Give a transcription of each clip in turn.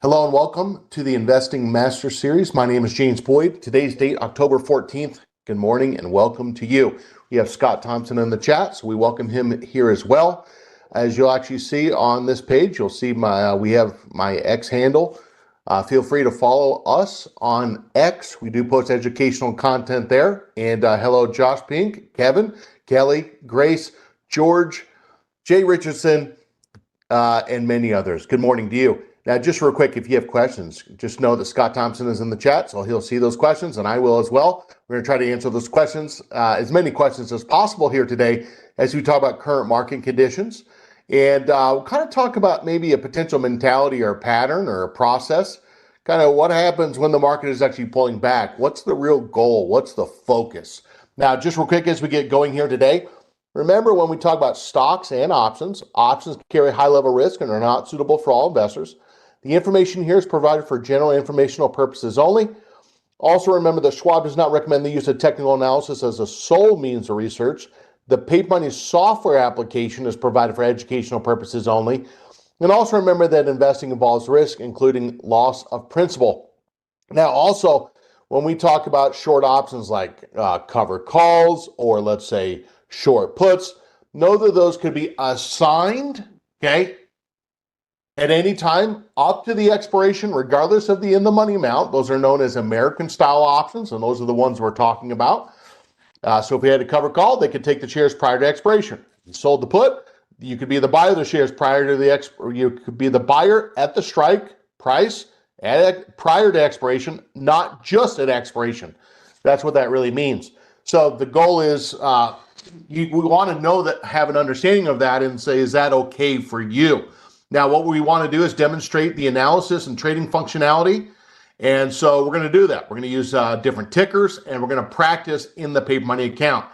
Hello and welcome to the Investing Master Series. My name is James Boyd. Today's date, October 14th. Good morning and welcome to you. We have Scott Thompson in the chat, so we welcome him here as well. As you'll actually see on this page, you'll see we have my X handle. Feel free to follow us on X. We do post educational content there. And hello, Josh Pink, Kevin, Kelly, Grace, George, Jay Richardson, and many others. Good morning to you. Now, just real quick, if you have questions, just know that Scott Thompson is in the chat, so he'll see those questions, and I will as well. We're going to try to answer those questions, as many questions as possible here today, as we talk about current market conditions. And we'll kind of talk about maybe a potential mentality or a pattern or a process, kind of what happens when the market is actually pulling back. What's the real goal? What's the focus? Now, just real quick as we get going here today, remember when we talk about stocks and options carry high-level risk and are not suitable for all investors. The information here is provided for general informational purposes only. Also remember that Schwab does not recommend the use of technical analysis as a sole means of research. The Paper Money software application is provided for educational purposes only. And also remember that investing involves risk, including loss of principal. Now also, when we talk about short options like covered calls or let's say short puts, know that those could be assigned, okay, at any time up to the expiration, regardless of the in-the-money amount. Those are known as American-style options, and those are the ones we're talking about. So if we had a covered call, they could take the shares prior to expiration. You sold the put, you could be the buyer of the shares prior to the you could be the buyer at the strike price prior to expiration, not just at expiration. That's what that really means. So the goal is we want to know that, have an understanding of that, and say, is that okay for you? Now, what we want to do is demonstrate the analysis and trading functionality. And so we're going to do that. We're going to use different tickers, and we're going to practice in the Paper Money account.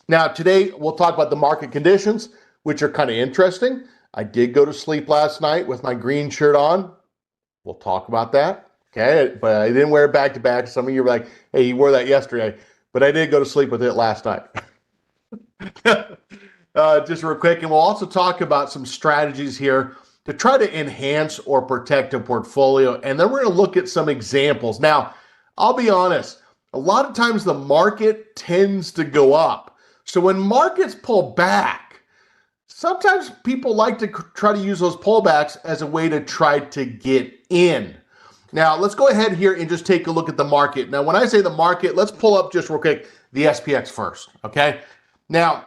Now, today, we'll talk about the market conditions, which are kind of interesting. I did go to sleep last night with my green shirt on. We'll talk about that. Okay, but I didn't wear it back to back. Some of you were like, hey, you wore that yesterday. But I did go to sleep with it last night. Just real quick, and we'll also talk about some strategies here to try to enhance or protect a portfolio. And then we're going to look at some examples. Now, I'll be honest, a lot of times the market tends to go up. So when markets pull back, sometimes people like to try to use those pullbacks as a way to try to get in. Now, let's go ahead here and just take a look at the market. Now, when I say the market, let's pull up just real quick the SPX first, okay? Now,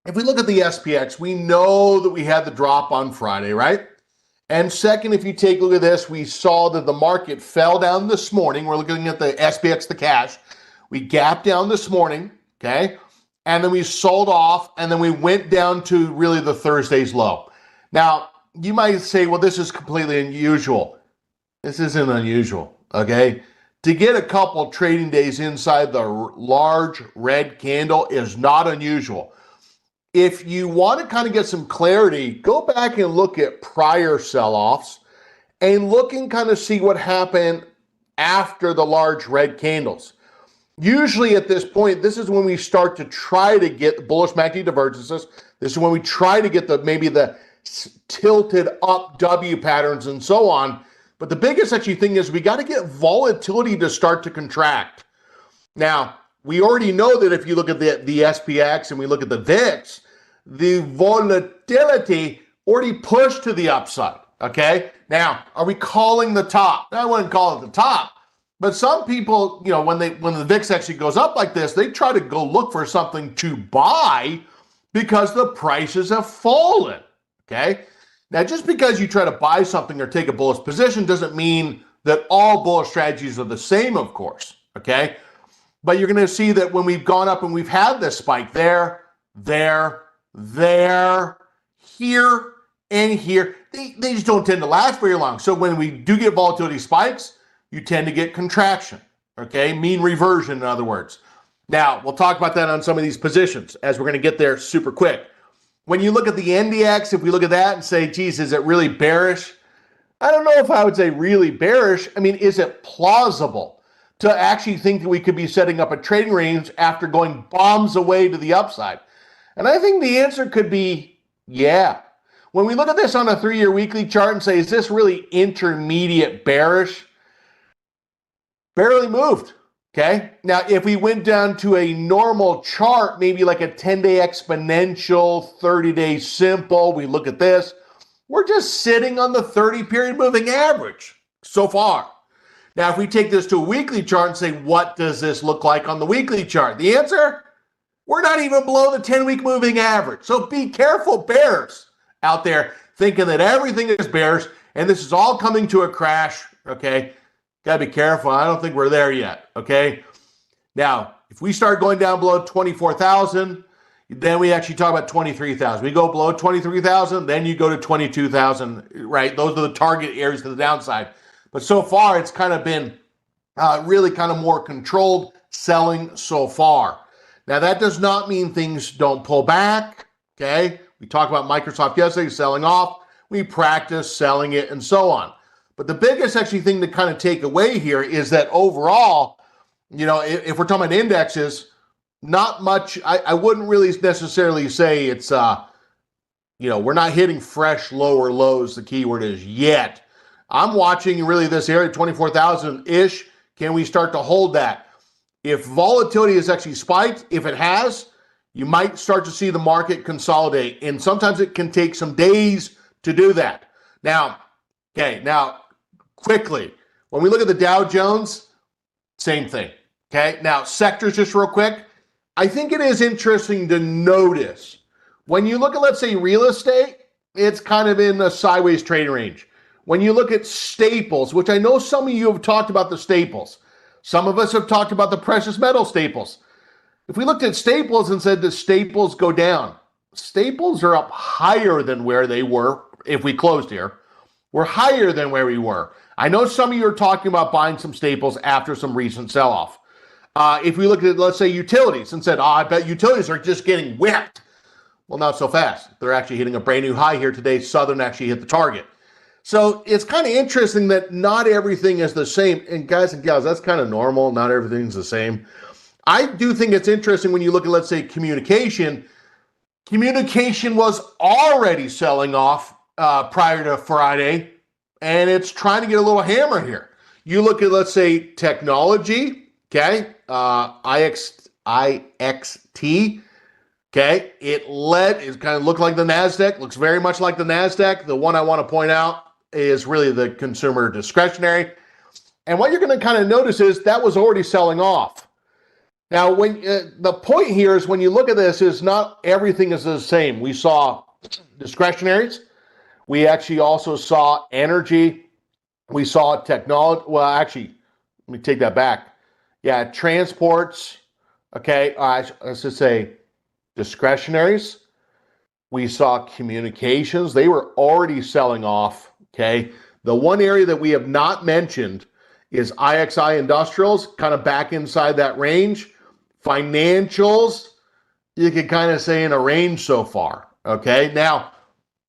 if we look at the SPX, we know that we had the drop on Friday, right? And second, if you take a look at this, we saw that the market fell down this morning. We're looking at the SPX, the cash. We gapped down this morning, okay? And then we sold off, and then we went down to really the Thursday's low. Now, you might say, well, this is completely unusual. This isn't unusual, okay? To get a couple trading days inside the large red candle is not unusual. If you want to kind of get some clarity, go back and look at prior sell-offs and look and kind of see what happened after the large red candles. Usually at this point, this is when we start to try to get the bullish MACD divergences. This is when we try to get maybe the tilted up W patterns and so on. But the biggest actually thing is we got to get volatility to start to contract. Now, we already know that if you look at the SPX and we look at the VIX, the volatility already pushed to the upside, okay? Now, are we calling the top? I wouldn't call it the top, but some people, you know, when the VIX actually goes up like this, they try to go look for something to buy because the prices have fallen, okay? Now, just because you try to buy something or take a bullish position doesn't mean that all bullish strategies are the same, of course, okay? But you're going to see that when we've gone up and we've had this spike there, here, and here, they just don't tend to last very long. So when we do get volatility spikes, you tend to get contraction, okay? Mean reversion, in other words. Now, we'll talk about that on some of these positions as we're going to get there super quick. When you look at the NDX, if we look at that and say, geez, is it really bearish? I don't know if I would say really bearish. I mean, is it plausible to actually think that we could be setting up a trading range after going bombs away to the upside? And I think the answer could be, yeah. when we look at this on a 3-year weekly chart and say, is this really intermediate bearish? Barely moved. Okay. Now, if we went down to a normal chart, maybe like a 10-day exponential, 30-day simple, we look at this, we're just sitting on the 30-period moving average so far. Now, if we take this to a weekly chart and say, what does this look like on the weekly chart? The answer, we're not even below the 10-week moving average. So be careful, bears out there thinking that everything is bears and this is all coming to a crash. Okay. Got to be careful. I don't think we're there yet, okay? Now, if we start going down below 24,000, then we actually talk about 23,000. We go below 23,000, then you go to 22,000, right? Those are the target areas to the downside. But so far, it's kind of been really kind of more controlled selling so far. Now, that does not mean things don't pull back, okay? We talked about Microsoft yesterday selling off. We practice selling it and so on. But the biggest actually thing to kind of take away here is that overall, you know, if we're talking about indexes, not much, I wouldn't really necessarily say it's, you know, we're not hitting fresh lower lows, the keyword is yet. I'm watching really this area, 24,000-ish. Can we start to hold that? If volatility has actually spiked, if it has, you might start to see the market consolidate. And sometimes it can take some days to do that. Now, quickly, when we look at the Dow Jones, same thing, okay? Now, sectors, just real quick. I think it is interesting to notice, when you look at, let's say, real estate, it's kind of in a sideways trade range. When you look at staples, which I know some of you have talked about the staples. Some of us have talked about the precious metal staples. If we looked at staples and said the staples go down, staples are up higher than where they were if we closed here. We're higher than where we were. I know some of you are talking about buying some staples after some recent sell-off. If we look at, let's say, utilities and said, I bet utilities are just getting whipped. Well, not so fast. They're actually hitting a brand new high here today. Southern actually hit the target. So it's kind of interesting that not everything is the same. And guys and gals, that's kind of normal. Not everything's the same. I do think it's interesting when you look at, let's say, communication. Communication was already selling off prior to Friday, and it's trying to get a little hammer here. You look at, let's say, technology, okay, IXT, okay, it kind of looked like the NASDAQ, looks very much like the NASDAQ. The one I want to point out is really the consumer discretionary. And what you're going to kind of notice is that was already selling off. Now, when the point here is when you look at this is not everything is the same. We saw discretionaries. We actually also saw energy. We saw technology. Well, actually, let me take that back. Yeah, transports. Okay, let's just say discretionaries. We saw communications. They were already selling off. Okay, the one area that we have not mentioned is IXI industrials, kind of back inside that range. Financials, you could kind of say in a range so far. Okay, now,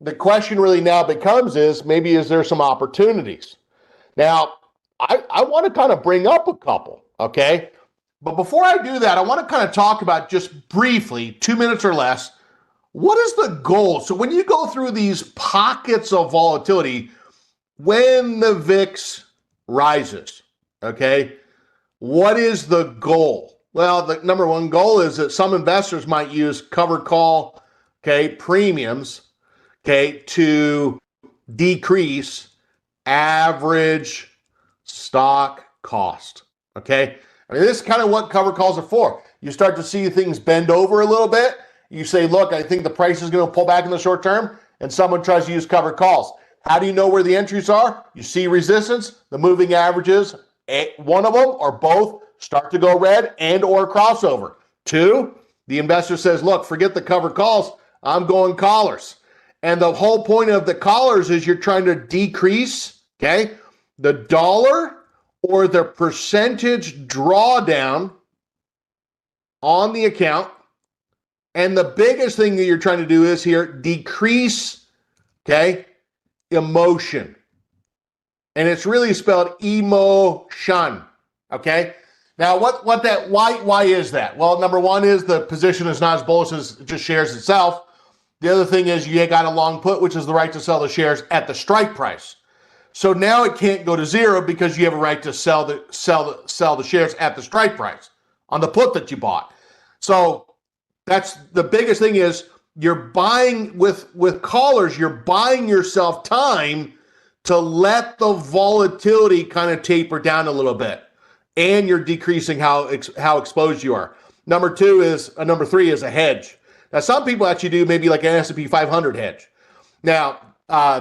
the question really now becomes is there some opportunities? Now, I want to kind of bring up a couple, okay? But before I do that, I want to kind of talk about just briefly, 2 minutes or less, what is the goal? So when you go through these pockets of volatility, when the VIX rises, okay, what is the goal? Well, the number one goal is that some investors might use covered call, okay, premiums, okay, to decrease average stock cost, okay? I mean, this is kind of what covered calls are for. You start to see things bend over a little bit. You say, look, I think the price is going to pull back in the short term, and someone tries to use covered calls. How do you know where the entries are? You see resistance, the moving averages, one of them or both start to go red and or crossover. 2, the investor says, look, forget the covered calls. I'm going collars. And the whole point of the collars is you're trying to decrease, okay, the dollar or the percentage drawdown on the account. And the biggest thing that you're trying to do is here, decrease, okay, emotion. And it's really spelled emotion, okay? Now, why is that? Well, number one is the position is not as bullish as it just shares itself. The other thing is you got a long put, which is the right to sell the shares at the strike price. So now it can't go to zero because you have a right to sell the shares at the strike price on the put that you bought. So that's the biggest thing is you're buying with callers, you're buying yourself time to let the volatility kind of taper down a little bit, and you're decreasing how exposed you are. Number three is a hedge. Now, some people actually do maybe like an S&P 500 hedge. Now,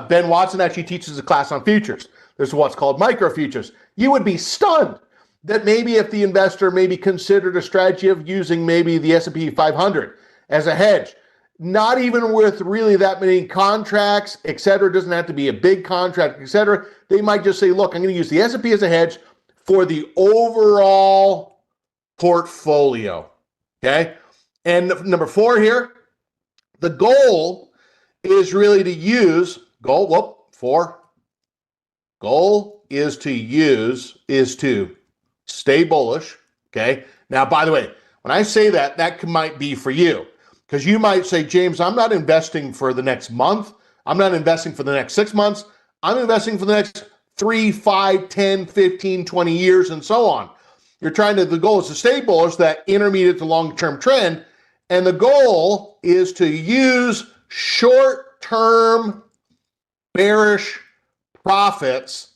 Ben Watson actually teaches a class on futures. There's what's called micro futures. You would be stunned that maybe if the investor maybe considered a strategy of using maybe the S&P 500 as a hedge, not even with really that many contracts, et cetera, doesn't have to be a big contract, et cetera. They might just say, look, I'm going to use the S&P as a hedge for the overall portfolio, okay? And number 4 here, the goal is really to use, goal is to stay bullish, okay? Now, by the way, when I say that, that might be for you, because you might say, James, I'm not investing for the next month. I'm not investing for the next 6 months. I'm investing for the next 3, 5, 10, 15, 20 years, and so on. The goal is to stay bullish, that intermediate to long-term trend, and the goal is to use short-term bearish profits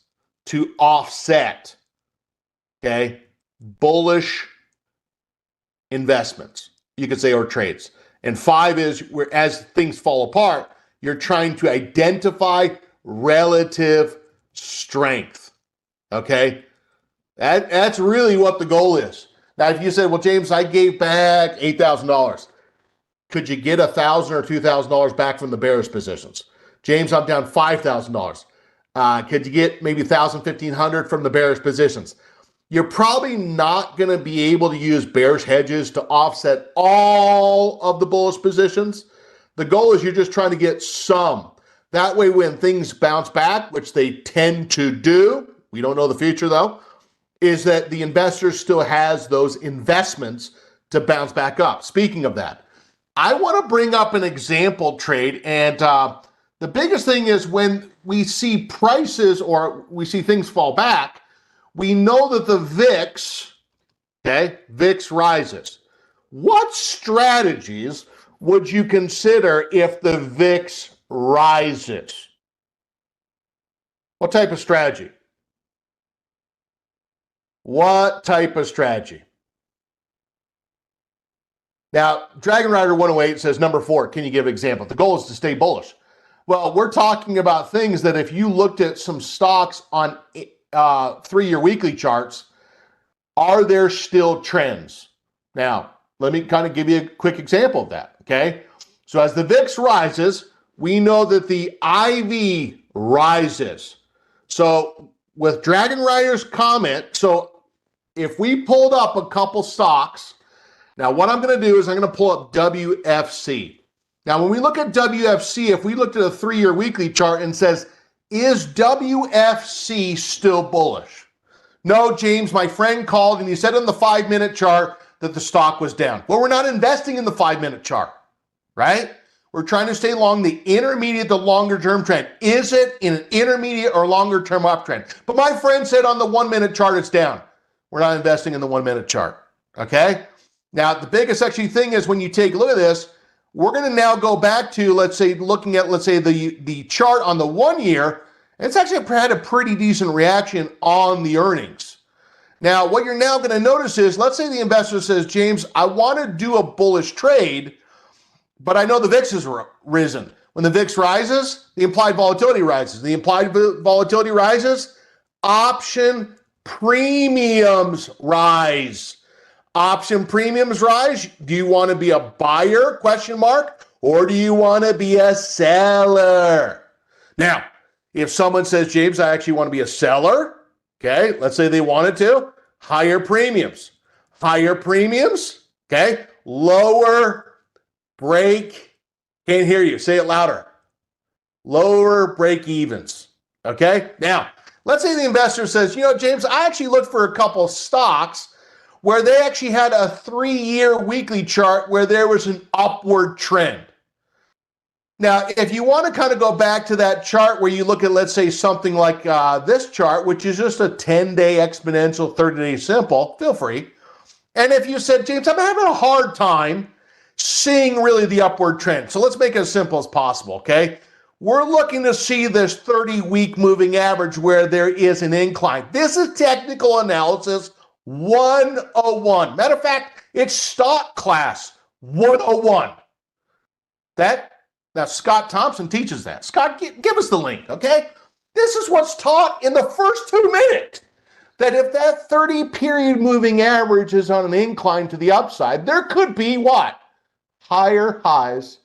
to offset, okay, bullish investments, you could say, or trades. And 5 is where, as things fall apart, you're trying to identify relative strength, okay? That's really what the goal is. Now, if you said, well, James, I gave back $8,000. Could you get $1,000 or $2,000 back from the bearish positions? James, I'm down $5,000. Could you get maybe $1,000, $1,500 from the bearish positions? You're probably not going to be able to use bearish hedges to offset all of the bullish positions. The goal is you're just trying to get some. That way, when things bounce back, which they tend to do, we don't know the future though, is that the investor still has those investments to bounce back up. Speaking of that, I want to bring up an example trade. And the biggest thing is when we see prices or we see things fall back, we know that the VIX, okay, VIX rises. What strategies would you consider if the VIX rises? What type of strategy? What type of strategy? Now, Dragon Rider 108 says, number 4, can you give an example? The goal is to stay bullish. Well, we're talking about things that if you looked at some stocks on 3-year weekly charts, are there still trends? Now, let me kind of give you a quick example of that, okay? So as the VIX rises, we know that the IV rises. So with Dragon Rider's comment, so if we pulled up a couple stocks, now what I'm going to do is I'm going to pull up WFC. Now, when we look at WFC, if we looked at a 3-year weekly chart and says, is WFC still bullish? No, James, my friend called and he said on the 5-minute chart that the stock was down. Well, we're not investing in the 5-minute chart, right? We're trying to stay along the intermediate to longer term trend. Is it in an intermediate or longer term uptrend? But my friend said on the 1-minute chart it's down. We're not investing in the 1-minute chart, okay? Now, the biggest actually thing is when you take a look at this, we're going to now go back to, looking at the chart on the 1 year. It's actually had a pretty decent reaction on the earnings. Now, what you're now going to notice is, let's say the investor says, James, I want to do a bullish trade, but I know the VIX has risen. When the VIX rises, the implied volatility rises. The implied volatility rises, option premiums rise. Option premiums rise. Do you want to be a buyer, question mark, or do you want to be a seller? Now, if someone says, James, I actually want to be a seller, okay, let's say they wanted to, higher premiums. Higher premiums, okay, lower break, can't hear you, say it louder. Lower break evens, okay? Now, let's say the investor says, you know, James, I actually looked for a couple stocks where they actually had a 3-year weekly chart where there was an upward trend. Now, if you want to kind of go back to that chart where you look at, let's say, something like this chart, which is just a 10-day exponential, 30-day simple, feel free. And if you said, James, I'm having a hard time seeing really the upward trend. So let's make it as simple as possible, okay? We're looking to see this 30-week moving average where there is an incline. This is technical analysis 101. Matter of fact, it's stock class 101. Now, Scott Thompson teaches that. Scott, give us the link, okay? This is what's taught in the first 2 minutes. That if that 30-period moving average is on an incline to the upside, there could be what? Higher highs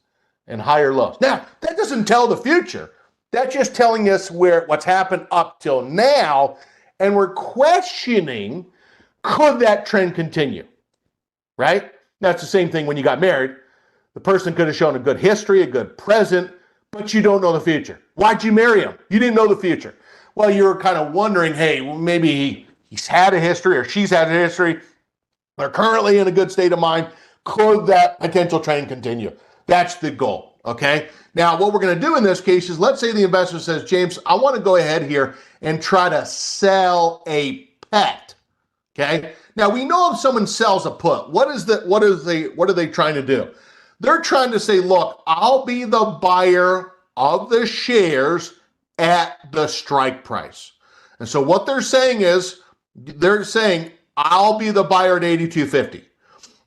and higher lows. Now, that doesn't tell the future. That's just telling us what's happened up till now, and we're questioning, could that trend continue? Right? That's the same thing when you got married. The person could have shown a good history, a good present, but you don't know the future. Why'd you marry him? You didn't know the future. Well, you're kind of wondering, hey, well, maybe he's had a history or she's had a history. They're currently in a good state of mind. Could that potential trend continue? That's the goal, okay? Now, what we're going to do in this case is, let's say the investor says, James, I want to go ahead here and try to sell a pet, okay? Now, we know if someone sells a put, what are they trying to do? They're trying to say, look, I'll be the buyer of the shares at the strike price. And so what they're saying, I'll be the buyer at 82.50.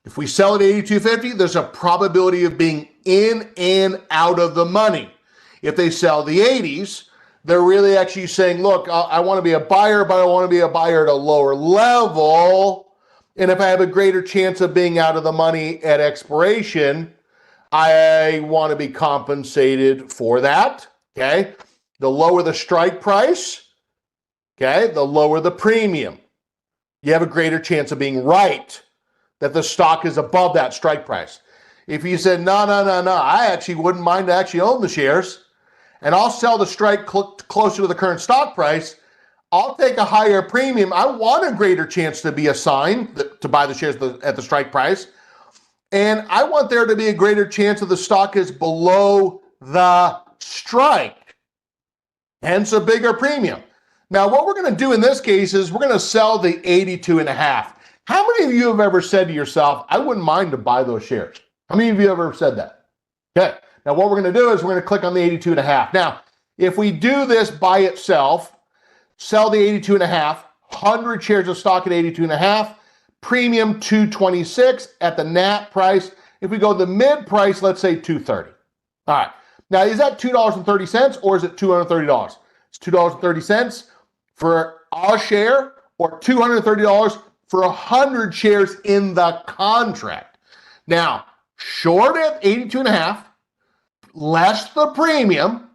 If we sell at 82.50, there's a probability of being in and out of the money. If they sell the 80s, they're really actually saying, look, I want to be a buyer, but I want to be a buyer at a lower level. And if I have a greater chance of being out of the money at expiration, I want to be compensated for that, okay? The lower the strike price, okay, the lower the premium. You have a greater chance of being right, that the stock is above that strike price. If you said, no, I actually wouldn't mind to actually own the shares, and I'll sell the strike closer to the current stock price, I'll take a higher premium. I want a greater chance to be assigned to buy the shares at the strike price. And I want there to be a greater chance of the stock is below the strike, hence a bigger premium. Now, what we're going to do in this case is we're going to sell the 82.5. How many of you have ever said to yourself, I wouldn't mind to buy those shares? How many of you have ever said that? Okay. Now, what we're going to do is we're going to click on the 82.5. Now, if we do this by itself, sell the 82.5, 100 shares of stock at 82.5, premium 226 at the NAT price. If we go to the mid price, let's say 230. All right. Now, is that $2.30 or is it $230? It's $2.30 for a share, or $230 for 100 shares in the contract. Now, short at 82.5, less the premium,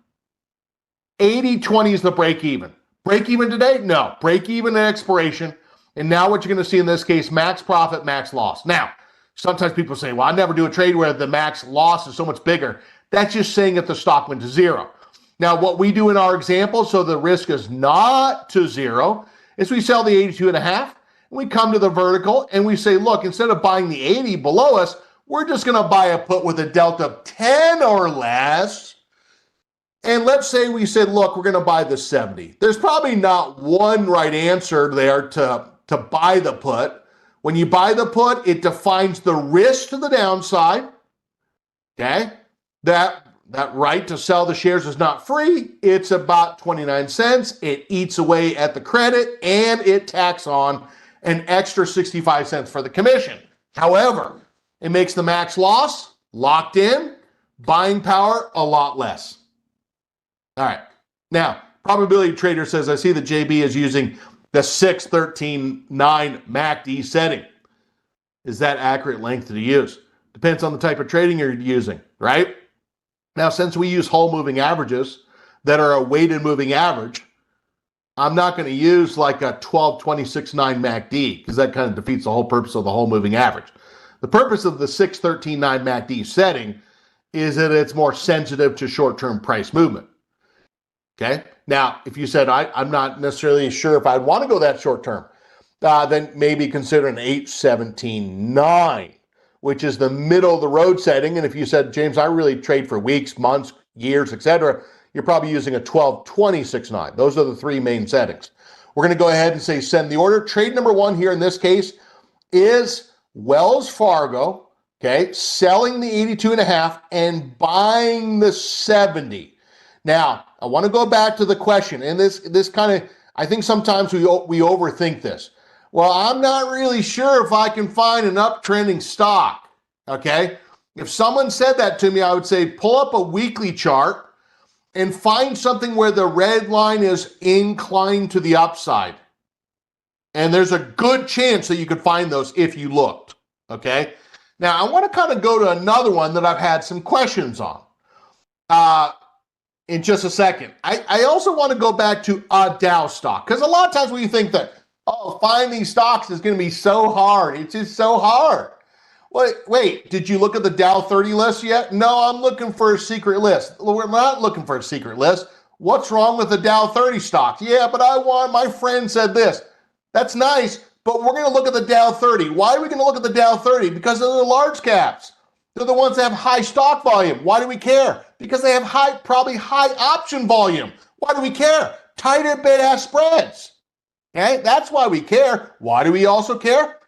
80-20 is the break even. Break even today? No. Break even at expiration. And now what you're going to see in this case, max profit, max loss. Now, sometimes people say, well, I never do a trade where the max loss is so much bigger. That's just saying if the stock went to zero. Now, what we do in our example, so the risk is not to zero, is we sell the 82.5, and we come to the vertical, and we say, look, instead of buying the 80 below us, we're just going to buy a put with a delta of 10 or less. And let's say we said, look, we're going to buy the 70. There's probably not one right answer there to buy the put. When you buy the put, it defines the risk to the downside. Okay? That right to sell the shares is not free. It's about 29 cents. It eats away at the credit, and it tacks on an extra 65 cents for the commission. However, it makes the max loss locked in, buying power a lot less. All right. Now, probability trader says, I see that JB is using the 6-13-9 MACD setting. Is that accurate length to use? Depends on the type of trading you're using, right? Now, since we use whole moving averages that are a weighted moving average, I'm not going to use like a 12-26-9 MACD because that kind of defeats the whole purpose of the whole moving average. The purpose of the 6-13-9 MACD setting is that it's more sensitive to short-term price movement. Okay. Now, if you said, I'm not necessarily sure if I'd want to go that short term, then maybe consider an 8-17-9, which is the middle of the road setting. And if you said, James, I really trade for weeks, months, years, etc., you're probably using a 12-20-6-9. Those are the three main settings. We're going to go ahead and say send the order. Trade number one here in this case is Wells Fargo, okay, selling the 82.5 and buying the 70. Now, I want to go back to the question, and this kind of, I think sometimes we overthink this. Well, I'm not really sure if I can find an uptrending stock, okay? If someone said that to me, I would say pull up a weekly chart and find something where the red line is inclined to the upside. And there's a good chance that you could find those if you looked, okay? Now, I want to kind of go to another one that I've had some questions on in just a second. I also want to go back to a Dow stock, because a lot of times when you think that, oh, find these stocks is going to be so hard. It's just so hard. Wait, did you look at the Dow 30 list yet? No, I'm looking for a secret list. We're not looking for a secret list. What's wrong with the Dow 30 stocks? Yeah, but my friend said this. That's nice, but we're going to look at the Dow 30. Why are we going to look at the Dow 30? Because they're the large caps. They're the ones that have high stock volume. Why do we care? Because they have probably high option volume. Why do we care? Tighter bid-ask spreads. Okay, that's why we care. Why do we also care?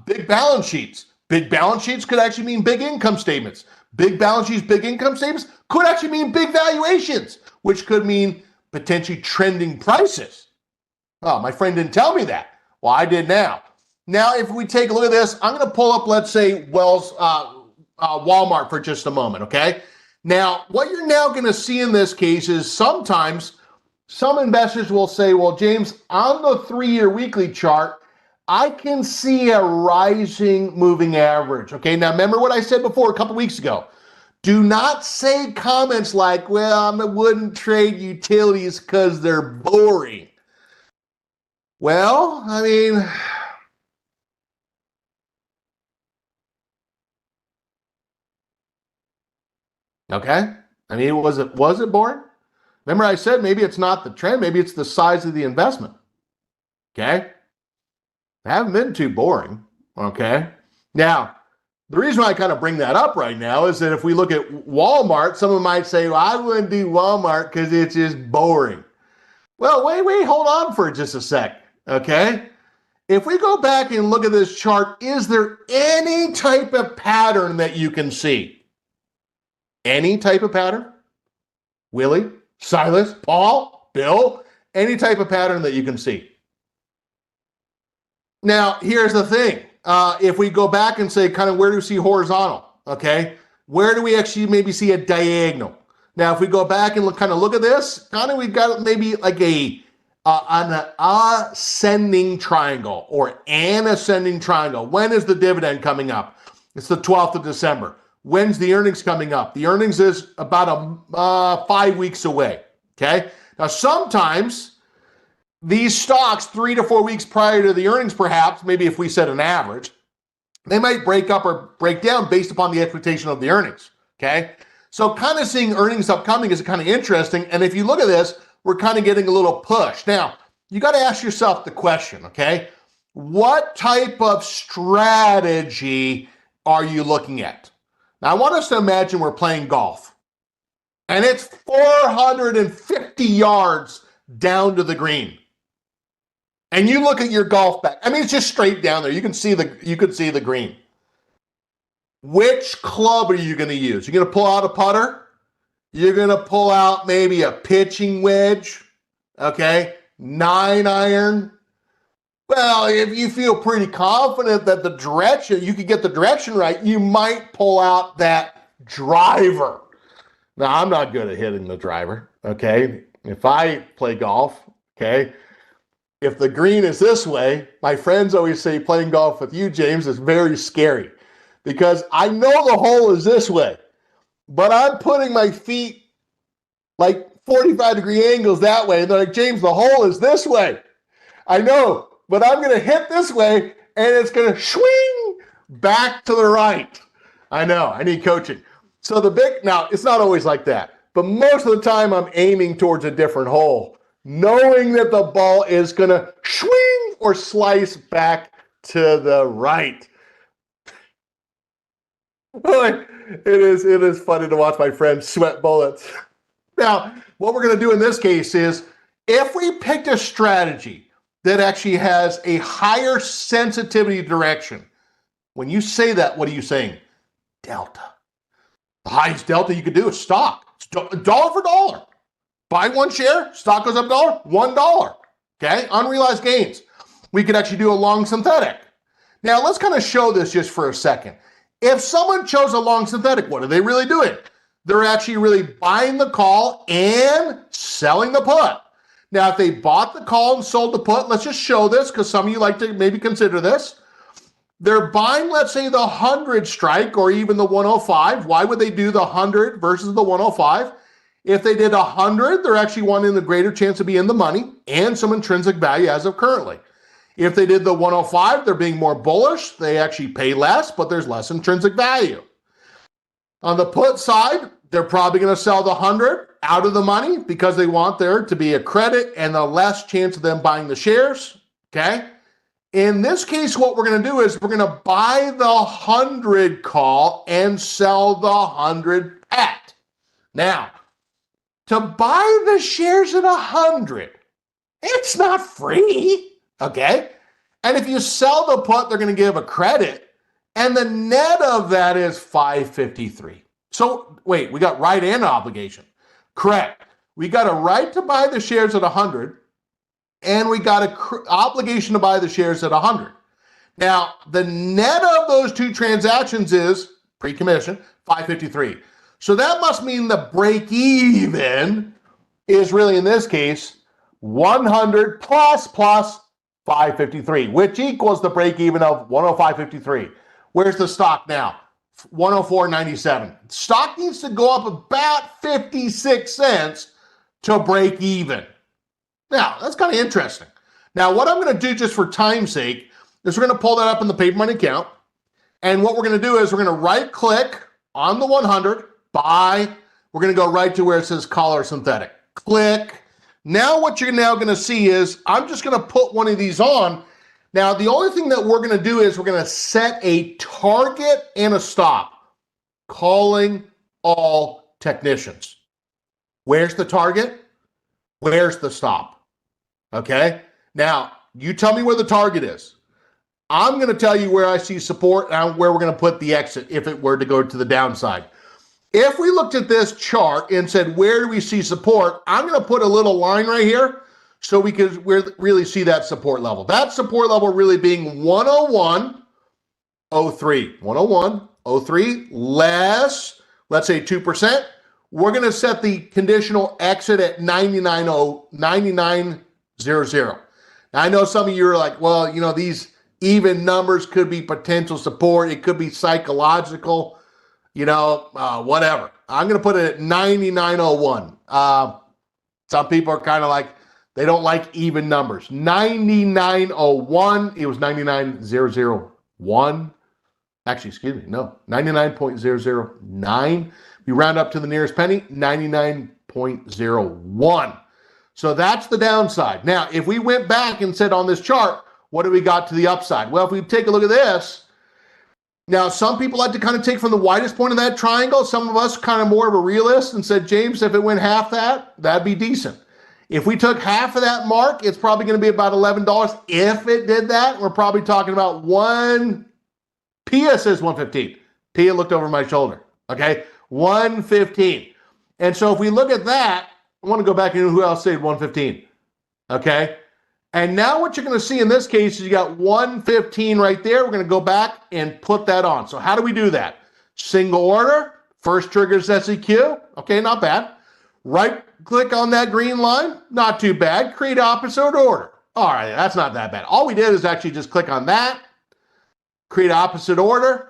Big balance sheets. Big balance sheets could actually mean big income statements. Big balance sheets, big income statements could actually mean big valuations, which could mean potentially trending prices. Oh, my friend didn't tell me that. Well, I did now. Now, if we take a look at this, I'm going to pull up, let's say, Walmart for just a moment, okay? Now, what you're now going to see in this case is sometimes some investors will say, well, James, on the 3-year weekly chart, I can see a rising moving average, okay? Now, remember what I said before a couple weeks ago. Do not say comments like, well, I wouldn't trade utilities because they're boring. Well, I mean, okay. I mean, was it boring? Remember I said maybe it's not the trend, maybe it's the size of the investment. Okay? They haven't been too boring. Okay? Now, the reason why I kind of bring that up right now is that if we look at Walmart, someone might say, well, I wouldn't do Walmart because it's just boring. Well, wait, hold on for just a sec. Okay? If we go back and look at this chart, is there any type of pattern that you can see? Any type of pattern? Willie, Silas, Paul, Bill, any type of pattern that you can see. Now, here's the thing. If we go back and say kind of where do we see horizontal, okay? Where do we actually maybe see a diagonal? Now, if we go back and look at this, kind of we've got maybe like an ascending triangle or an ascending triangle. When is the dividend coming up? It's the 12th of December. When's the earnings coming up? The earnings is about 5 weeks away, okay? Now, sometimes these stocks 3 to 4 weeks prior to the earnings, perhaps, maybe if we set an average, they might break up or break down based upon the expectation of the earnings, okay? So kind of seeing earnings upcoming is kind of interesting. And if you look at this, we're kind of getting a little push. Now, you got to ask yourself the question, okay? What type of strategy are you looking at? Now, I want us to imagine we're playing golf, and it's 450 yards down to the green. And you look at your golf bag. I mean, it's just straight down there. You can see the green. Which club are you going to use? You're going to pull out a putter? You're going to pull out maybe a pitching wedge, okay? 9-iron. Well, if you feel pretty confident that you could get the direction right, you might pull out that driver. Now, I'm not good at hitting the driver, okay? If I play golf, okay, if the green is this way, my friends always say playing golf with you, James, is very scary because I know the hole is this way, but I'm putting my feet like 45-degree angles that way. And they're like, James, the hole is this way. I know, but I'm going to hit this way and it's going to swing back to the right. I know, I need coaching. So now it's not always like that, but most of the time I'm aiming towards a different hole, knowing that the ball is going to swing or slice back to the right. It is funny to watch my friends sweat bullets. Now, what we're going to do in this case is if we picked a strategy that actually has a higher sensitivity direction, when you say that, what are you saying? Delta. The highest delta you could do is stock. It's dollar for dollar. Buy one share, stock goes up dollar, $1. Okay, unrealized gains. We could actually do a long synthetic. Now, let's kind of show this just for a second. If someone chose a long synthetic, what are they really doing? They're actually really buying the call and selling the put. Now, if they bought the call and sold the put, let's just show this because some of you like to maybe consider this. They're buying, let's say, the 100 strike or even the 105. Why would they do the 100 versus the 105? If they did 100, they're actually wanting the greater chance to be in the money and some intrinsic value as of currently. If they did the 105, they're being more bullish. They actually pay less, but there's less intrinsic value. On the put side, they're probably going to sell the 100 out of the money because they want there to be a credit and a less chance of them buying the shares, okay? In this case, what we're going to do is we're going to buy the 100 call and sell the 100 at. Now, to buy the shares at 100, it's not free, okay? And if you sell the put, they're going to give a credit, and the net of that is 553. So wait, we got right and obligation. Correct. We got a right to buy the shares at 100, and we got an obligation to buy the shares at 100. Now, the net of those two transactions is pre-commission, 553. So that must mean the break even is really, in this case, 100 plus 553, which equals the break even of 105.53. Where's the stock now? 104.97. Stock needs to go up about 56 cents to break even. Now, that's kind of interesting. Now, what I'm going to do just for time's sake is we're going to pull that up in the paper money account. And what we're going to do is we're going to right click on the 100, buy. We're going to go right to where it says collar synthetic. Click. Now what you're now going to see is I'm just going to put one of these on. Now, the only thing that we're going to do is we're going to set a target and a stop. Calling all technicians. Where's the target? Where's the stop? Okay, now you tell me where the target is. I'm going to tell you where I see support and where we're going to put the exit if it were to go to the downside. If we looked at this chart and said, where do we see support? I'm going to put a little line right here so we could really see that support level. That support level really being 101.03. 101.03 less, let's say 2%. We're going to set the conditional exit at 99.00. Now, I know some of you are like, well, you know, these even numbers could be potential support. It could be psychological, you know, whatever. I'm going to put it at 99.01. Some people are kind of like, they don't like even numbers. 99.01. It was 99.001. Actually, excuse me. No, 99.009. We round up to the nearest penny, 99.01. So that's the downside. Now, if we went back and said on this chart, what do we got to the upside? Well, if we take a look at this, now some people like to kind of take from the widest point of that triangle. Some of us kind of more of a realist and said, James, if it went half that, that'd be decent. If we took half of that mark, it's probably going to be about $11. If it did that, we're probably talking about Pia says 115. Pia looked over my shoulder. Okay, 115. And so if we look at that, I want to go back and who else said 115. Okay. And now what you're going to see in this case is you got 115 right there. We're going to go back and put that on. So how do we do that? Single order. First triggers SEQ. Okay, not bad. Right click on that green line. Not too bad. Create opposite order. All right, that's not that bad. All we did is actually just click on that. Create opposite order.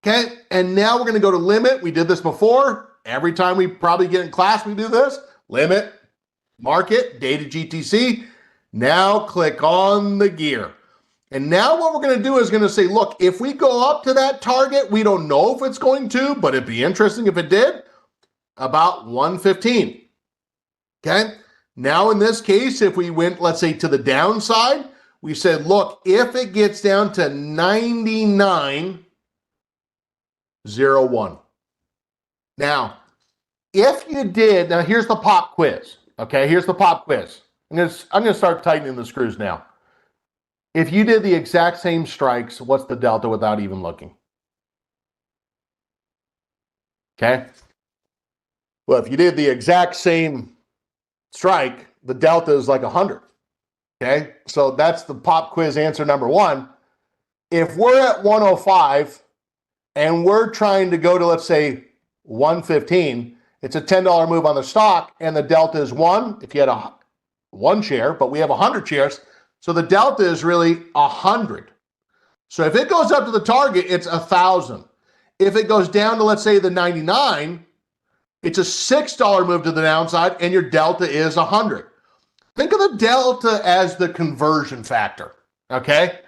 Okay, and now we're going to go to limit. We did this before. Every time we probably get in class, we do this. Limit, market, data GTC. Now click on the gear. And now what we're going to do is going to say, look, if we go up to that target, we don't know if it's going to, but it'd be interesting if it did, about 115. Okay. Now in this case, if we went, let's say to the downside, we said, look, if it gets down to 99, 0.01. Now, if you did, now here's the pop quiz. Okay, here's the pop quiz. I'm gonna start tightening the screws now. If you did the exact same strikes, what's the delta without even looking? Okay. Well, if you did the exact same strike, the delta is like 100. Okay. So that's the pop quiz answer number one. If we're at 105 and we're trying to go to, let's say, 115, it's a $10 move on the stock and the delta is 1 if you had one share, but we have 100 shares. So the delta is really 100. So if it goes up to the target, it's 1,000. If it goes down to, let's say, the 99, it's a $6 move to the downside and your delta is 100. Think of the delta as the conversion factor, okay?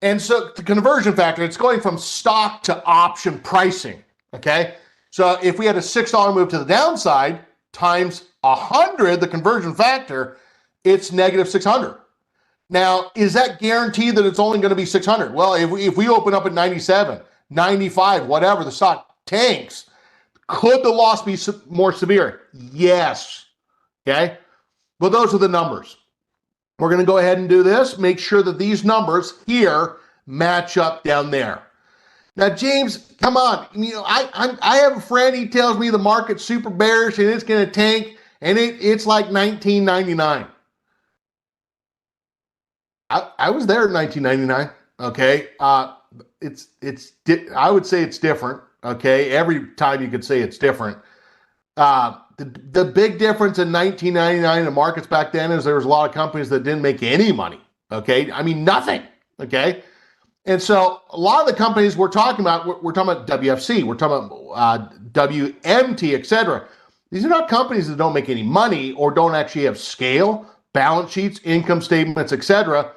And so the conversion factor, it's going from stock to option pricing, okay? So if we had a $6 move to the downside times 100, the conversion factor, it's negative 600. Now, is that guaranteed that it's only going to be 600? Well, if we open up at 97, 95, whatever, the stock tanks, could the loss be more severe? Yes. Okay. Well, those are the numbers. We're going to go ahead and do this. Make sure that these numbers here match up down there. Now, James, come on. You know, I have a friend. He tells me the market's super bearish and it's going to tank, and it's like 1999. I was there in 1999. Okay. I would say it's different. Okay. Every time you could say it's different. The big difference in 1999 in the markets back then is there was a lot of companies that didn't make any money. Okay. I mean, nothing. Okay. And so a lot of the companies we're talking about WFC, we're talking about WMT, et cetera. These are not companies that don't make any money or don't actually have scale, balance sheets, income statements, et cetera.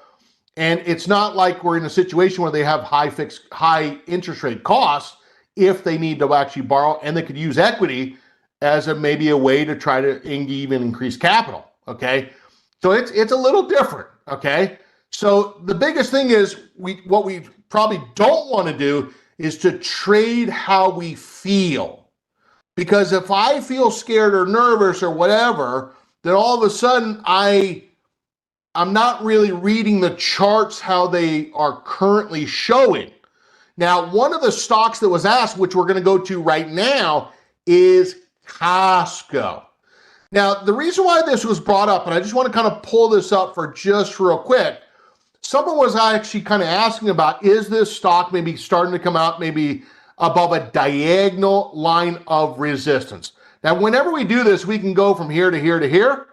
And it's not like we're in a situation where they have high interest rate costs if they need to actually borrow, and they could use equity as maybe a way to try to even increase capital. Okay. So it's a little different. Okay. So the biggest thing is what we probably don't want to do is to trade how we feel. Because if I feel scared or nervous or whatever, then all of a sudden I'm not really reading the charts how they are currently showing. Now, one of the stocks that was asked, which we're going to go to right now, is Costco. Now, the reason why this was brought up, and I just want to kind of pull this up for just real quick, someone was actually kind of asking about, is this stock maybe starting to come out maybe above a diagonal line of resistance? Now, whenever we do this, we can go from here to here to here,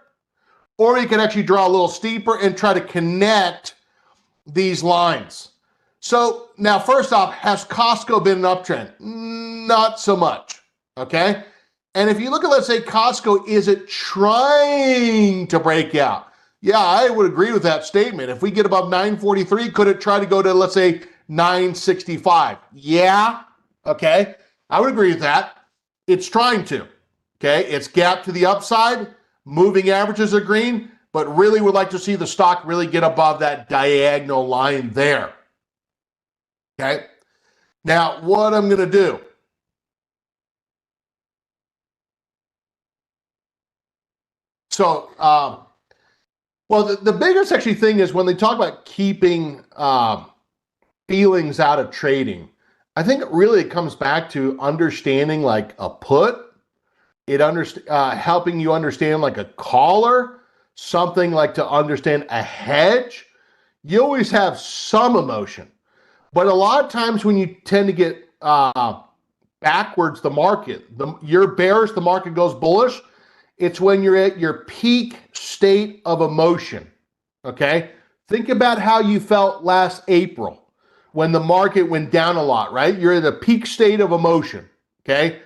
or you can actually draw a little steeper and try to connect these lines. So now, first off, has Costco been an uptrend? Not so much, okay? And if you look at, let's say, Costco, is it trying to break out? Yeah, I would agree with that statement. If we get above 943, could it try to go to, let's say, 965? Yeah, okay. I would agree with that. It's trying to, okay? It's gapped to the upside. Moving averages are green, but really would like to see the stock really get above that diagonal line there. Okay. Now, what I'm going to do. So, well, the biggest actually thing is when they talk about keeping feelings out of trading, I think really it comes back to understanding like a put. Helping you understand like a collar, something like to understand a hedge. You always have some emotion, but a lot of times when you tend to get backwards, the market, you're bearish, the market goes bullish. It's when you're at your peak state of emotion. Okay, think about how you felt last April when the market went down a lot. Right, you're at a peak state of emotion. Okay.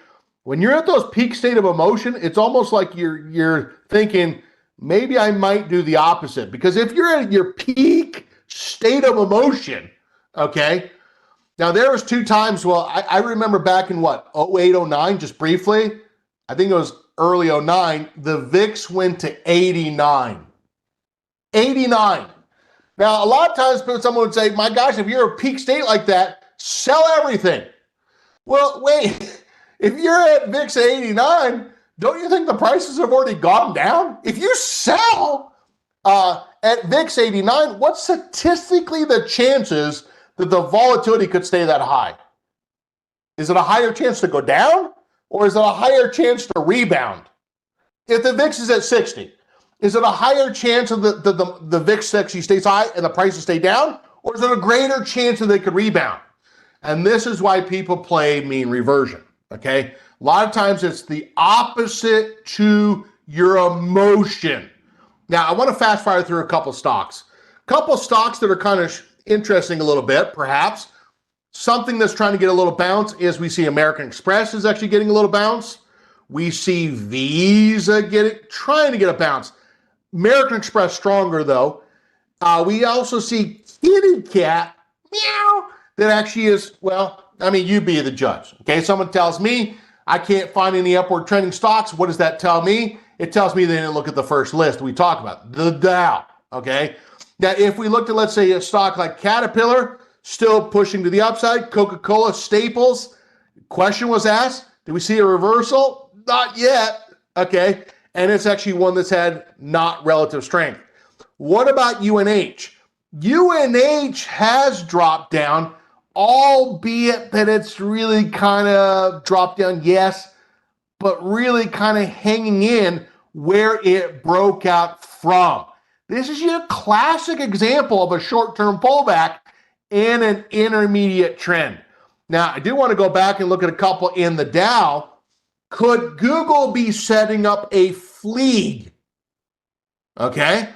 When you're at those peak state of emotion, it's almost like you're thinking, maybe I might do the opposite. Because if you're at your peak state of emotion, okay, now there was 2 times, well, I remember back in what, 08, 09, just briefly, I think it was early 09, the VIX went to 89. 89. Now, a lot of times someone would say, my gosh, if you're a peak state like that, sell everything. Well, wait. If you're at VIX 89, don't you think the prices have already gone down? If you sell at VIX 89, what's statistically the chances that the volatility could stay that high? Is it a higher chance to go down, or is it a higher chance to rebound? If the VIX is at 60, is it a higher chance of the VIX 60 stays high and the prices stay down, or is it a greater chance that they could rebound? And this is why people play mean reversion, okay? A lot of times it's the opposite to your emotion. Now, I want to fast forward through a couple stocks. A couple stocks that are kind of interesting a little bit, perhaps. Something that's trying to get a little bounce is we see American Express is actually getting a little bounce. We see Visa trying to get a bounce. American Express stronger though. We also see Kitty Cat, meow, that actually is, well, I mean, you be the judge. Okay, someone tells me I can't find any upward trending stocks. What does that tell me? It tells me they didn't look at the first list we talk about, the Dow. Okay, now if we looked at, let's say, a stock like Caterpillar, still pushing to the upside, Coca-Cola, Staples, question was asked, did we see a reversal? Not yet. Okay, and it's actually one that's had not relative strength. What about UNH? UNH has dropped down, albeit that it's really kind of dropped down, yes, but really kind of hanging in where it broke out from. This is your classic example of a short-term pullback in an intermediate trend. Now, I do want to go back and look at a couple in the Dow. Could Google be setting up a fleeg? Okay.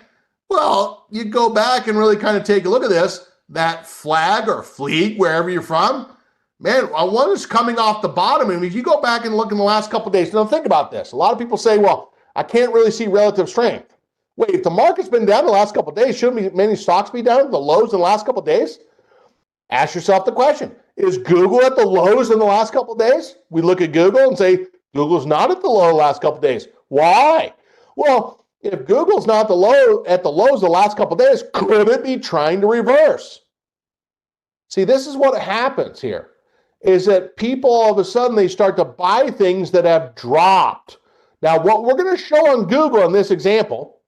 Well, you go back and really kind of take a look at this. That flag or fleeg, wherever you're from, man, one is coming off the bottom. And if you go back and look in the last couple of days, now think about this. A lot of people say, well, I can't really see relative strength. Wait, if the market's been down the last couple of days, shouldn't many stocks be down at the lows in the last couple of days? Ask yourself the question, is Google at the lows in the last couple of days? We look at Google and say, Google's not at the low the last couple of days. Why? Well, if Google's not at the lows the last couple of days, could it be trying to reverse? See, this is what happens here, is that people all of a sudden, they start to buy things that have dropped. Now, what we're going to show on Google in this example,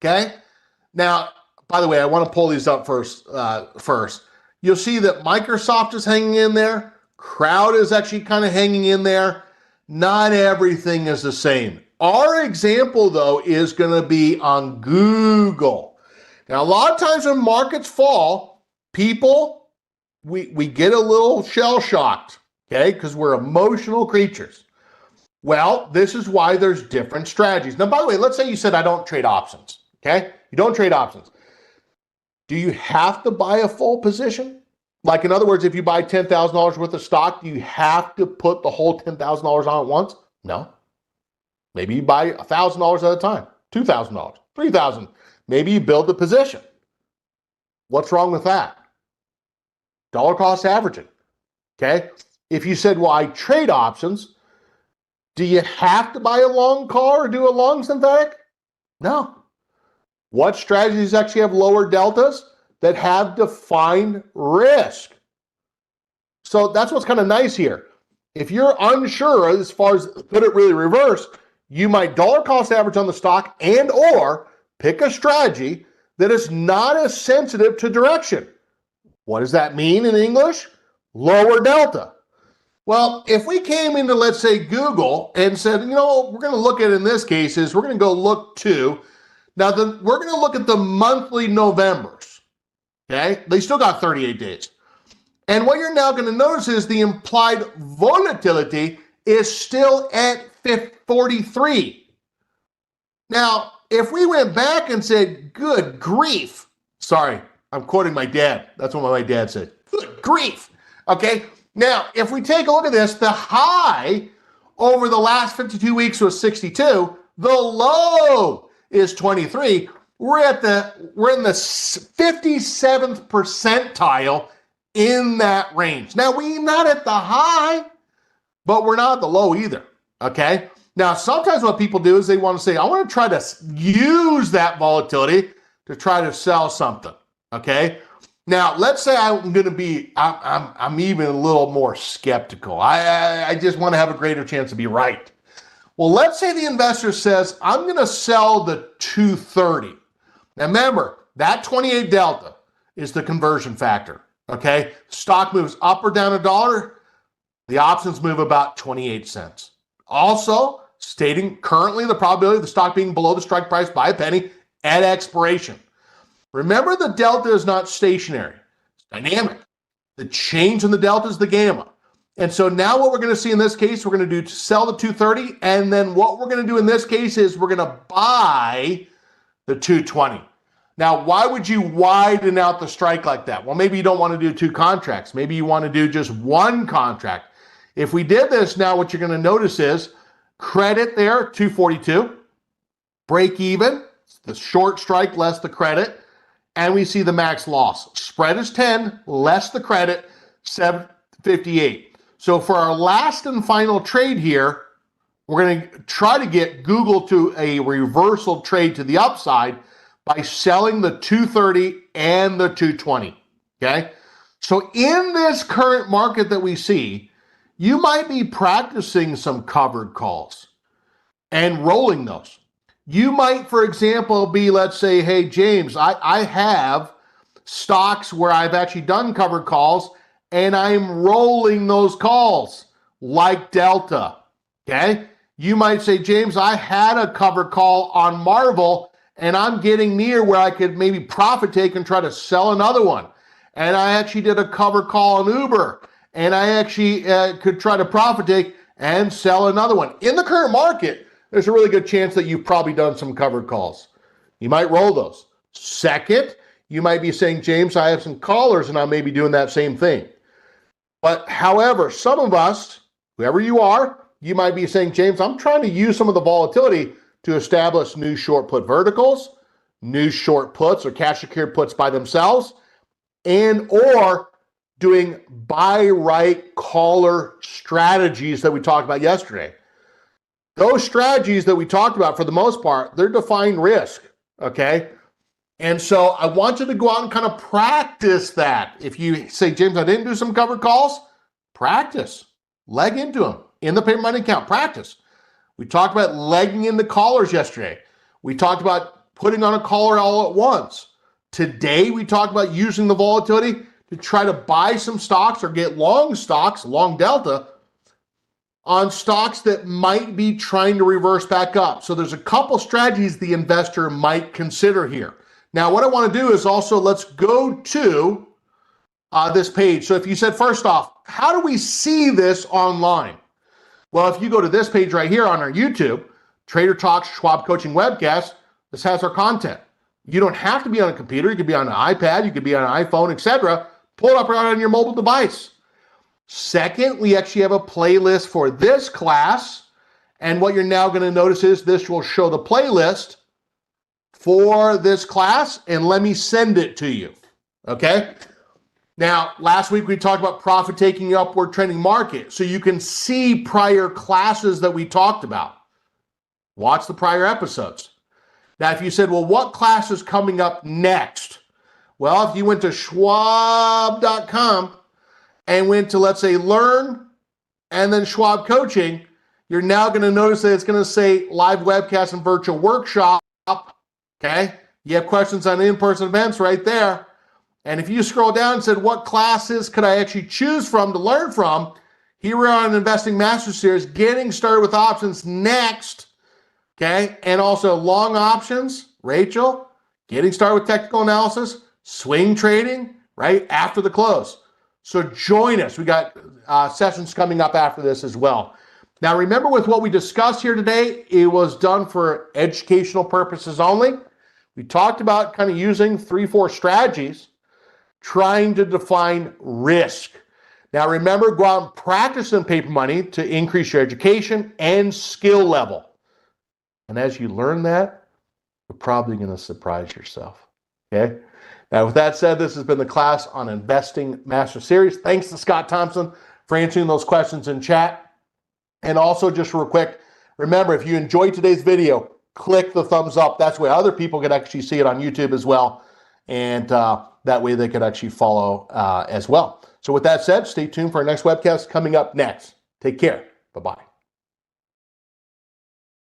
okay? Now, by the way, I want to pull these up first. You'll see that Microsoft is hanging in there. Crowd is actually kind of hanging in there. Not everything is the same. Our example, though, is going to be on Google. Now, a lot of times when markets fall, people, we get a little shell-shocked, okay, because we're emotional creatures. Well, this is why there's different strategies. Now, by the way, let's say you said I don't trade options, okay? You don't trade options. Do you have to buy a full position? Like, in other words, if you buy $10,000 worth of stock, do you have to put the whole $10,000 on at once? No. Maybe you buy $1,000 at a time, $2,000, $3,000. Maybe you build the position. What's wrong with that? Dollar cost averaging, okay? If you said, well, I trade options, do you have to buy a long call or do a long synthetic? No. What strategies actually have lower deltas that have defined risk? So that's what's kind of nice here. If you're unsure as far as could it really reverse, you might dollar cost average on the stock and or pick a strategy that is not as sensitive to direction. What does that mean in English? Lower delta. Well, if we came into, let's say, Google and said, you know, we're going to look at, in this case, is we're going to go look to, now we're going to look at the monthly Novembers, okay? They still got 38 days. And what you're now going to notice is the implied volatility is still at 43. Now, if we went back and said, good grief, sorry, I'm quoting my dad. That's what my dad said. Good grief, okay? Now, if we take a look at this, the high over the last 52 weeks was 62. The low is 23. We're in the 57th percentile in that range. Now, we're not at the high, but we're not at the low either, okay? Now, sometimes what people do is they want to say, I want to try to use that volatility to try to sell something, okay? Now, let's say I'm going to be, I'm even a little more skeptical. I just want to have a greater chance to be right. Well, let's say the investor says, I'm going to sell the 230. Now, remember, that 28 delta is the conversion factor, okay? Stock moves up or down $1, the options move about 28 cents. Also, stating currently the probability of the stock being below the strike price by a penny at expiration. Remember, the delta is not stationary. It's dynamic. The change in the delta is the gamma. And so now what we're going to see in this case, we're going to do to sell the 230, and then what we're going to do in this case is we're going to buy the 220. Now, why would you widen out the strike like that? Well, maybe you don't want to do 2 contracts. Maybe you want to do just 1 contract. If we did this now, what you're going to notice is credit there, 242, break even, the short strike less the credit, and we see the max loss. Spread is 10, less the credit, 758. So for our last and final trade here, we're going to try to get Google to a reversal trade to the upside by selling the 230 and the 220, okay? So in this current market that we see, you might be practicing some covered calls and rolling those. You might, for example, be, let's say, hey, James, I have stocks where I've actually done covered calls and I'm rolling those calls like Delta, okay? You might say, James, I had a covered call on Marvel and I'm getting near where I could maybe profit take and try to sell another one. And I actually did a covered call on Uber and I actually could try to profit take and sell another one. In the current market, there's a really good chance that you've probably done some covered calls. You might roll those. Second, you might be saying, James, I have some callers and I may be doing that same thing. But however, some of us, whoever you are, you might be saying, James, I'm trying to use some of the volatility to establish new short put verticals, new short puts or cash secured puts by themselves, and or doing buy right caller strategies that we talked about yesterday. Those strategies that we talked about, for the most part, they're defined risk, okay? And so I want you to go out and kind of practice that. If you say, James, I didn't do some covered calls, practice. Leg into them in the paper money account, practice. We talked about legging into callers yesterday. We talked about putting on a caller all at once. Today, we talked about using the volatility to try to buy some stocks or get long stocks, long delta, on stocks that might be trying to reverse back up. So there's a couple strategies the investor might consider here. Now, what I want to do is also, let's go to this page. So if you said, first off, how do we see this online? Well, if you go to this page right here on our YouTube, Trader Talks Schwab Coaching Webcast, this has our content. You don't have to be on a computer. You could be on an iPad. You could be on an iPhone, etc. Pull it up right on your mobile device. Second, we actually have a playlist for this class. And what you're now going to notice is this will show the playlist for this class, and let me send it to you, okay? Now, last week we talked about profit taking upward trending market, so you can see prior classes that we talked about. Watch the prior episodes. Now, if you said, well, what class is coming up next? Well, if you went to schwab.com and went to, let's say, learn, and then Schwab Coaching, you're now going to notice that it's going to say live webcast and virtual workshop. Okay, you have questions on in-person events right there. And if you scroll down and said, what classes could I actually choose from to learn from? Here we are on Investing Master Series, getting started with options next. Okay, and also long options, Rachel, getting started with technical analysis, swing trading, right after the close. So join us. We got sessions coming up after this as well. Now, remember, with what we discussed here today, it was done for educational purposes only. We talked about kind of using 3-4 strategies, trying to define risk. Now, remember, go out and practice in paper money to increase your education and skill level. And as you learn that, you're probably going to surprise yourself. Okay? Now, with that said, this has been the class on Investing Master Series. Thanks to Scott Thompson for answering those questions in chat. And also, just real quick, remember, if you enjoyed today's video, click the thumbs up. That's where other people can actually see it on YouTube as well. And That way they could actually follow as well. So with that said, stay tuned for our next webcast coming up next. Take care. Bye-bye.